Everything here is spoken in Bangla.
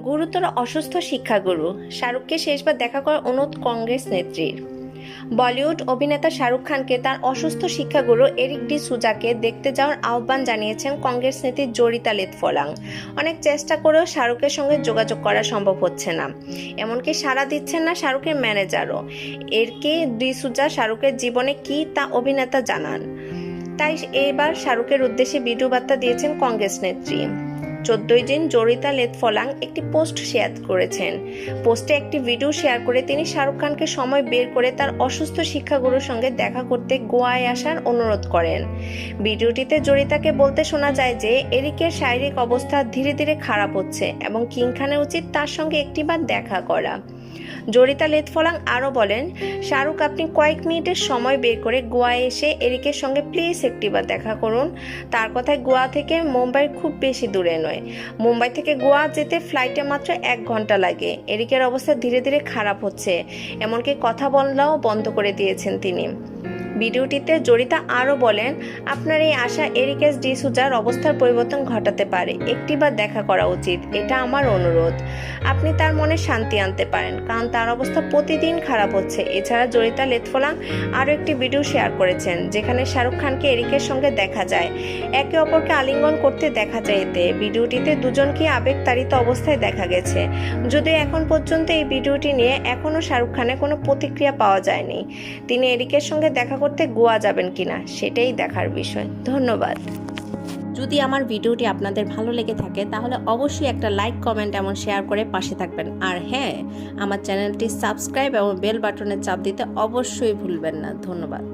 গুরুতর অসুস্থ শিক্ষাগুরু শাহরুখকে শেষবার দেখা করার অনুরোধ কংগ্রেস নেত্রীর। বলিউড অভিনেতা শাহরুখ খানকে তার অসুস্থ শিক্ষাগুরু এরিক ডি সুজাকে দেখতে যাওয়ার আহ্বান জানিয়েছেন কংগ্রেস নেত্রী জরিতা লেথফলাং। অনেক চেষ্টা করেও শাহরুখের সঙ্গে যোগাযোগ করা সম্ভব হচ্ছে না, এমনকি সাড়া দিচ্ছেন না শাহরুখের ম্যানেজারও। এরিক ডি সুজা শাহরুখের জীবনে কি তা অভিনেতা জানান, তাই এবার শাহরুখের উদ্দেশ্যে ভিডিও বার্তা দিয়েছেন কংগ্রেস নেত্রী। 14 জুন জরিতা লেথফলাং একটি পোস্ট শেয়ার করেছেন। পোস্টে একটি ভিডিও শেয়ার করে তিনি শাহরুখ খানকে সময় বের করে তার অসুস্থ শিক্ষাগুরুর সঙ্গে দেখা করতে গোয়ায় আসার অনুরোধ করেন। ভিডিওটিতে জরিতাকে বলতে শোনা যায় যে এরিকের শারীরিক অবস্থা ধীরে ধীরে খারাপ হচ্ছে এবং কিং খানের উচিত তার সঙ্গে একটিবার দেখা করা। জরিতা লেথফলাং আরও বলেন, শাহরুখ আপনি কয়েক মিনিটের সময় বের করে গোয়ায় এসে এরিকের সঙ্গে প্লিজ একটিবার দেখা করুন। তার কথায় গোয়া থেকে মুম্বাই খুব বেশি দূরে নয়। মুম্বাই থেকে গোয়া যেতে ফ্লাইটে মাত্র 1 ঘন্টা লাগে। এরিকের অবস্থা ধীরে ধীরে খারাপ হচ্ছে, এমনকি কথা বলাও বন্ধ করে দিয়েছেন তিনি। ভিডিওটিতে জরিতা আরও বলেন, আপনার এই আশা এরিক ডি সুজার অবস্থার পরিবর্তন ঘটাতে পারে। একটিবার দেখা করা উচিত, এটা আমার অনুরোধ। আপনি তার মনে শান্তি আনতে পারেন, কারণ তার অবস্থা প্রতিদিন খারাপ হচ্ছে। এছাড়া জরিতা লেথফলাং আরও একটি ভিডিও শেয়ার করেছেন, যেখানে শাহরুখ খানকে এরিকের সঙ্গে দেখা যায়, একে অপরকে আলিঙ্গন করতে দেখা যায়। এতে ভিডিওটিতে দুজনকে আবেগতাড়িত অবস্থায় দেখা গেছে। যদিও এখন পর্যন্ত এই ভিডিওটি নিয়ে এখনও শাহরুখ খানের কোনো প্রতিক্রিয়া পাওয়া যায়নি। তিনি এরিকের সঙ্গে দেখা করতে গোয়া যাবেন কিনা সেটাই দেখার বিষয়। ধন্যবাদ। যদি আমার ভিডিওটি আপনাদের ভালো লেগে থাকে তাহলে অবশ্যই একটা লাইক, কমেন্ট এবং শেয়ার করে পাশে থাকবেন। আর হ্যাঁ, আমার চ্যানেলটি সাবস্ক্রাইব এবং বেল বাটনে চাপ দিতে অবশ্যই ভুলবেন না। ধন্যবাদ।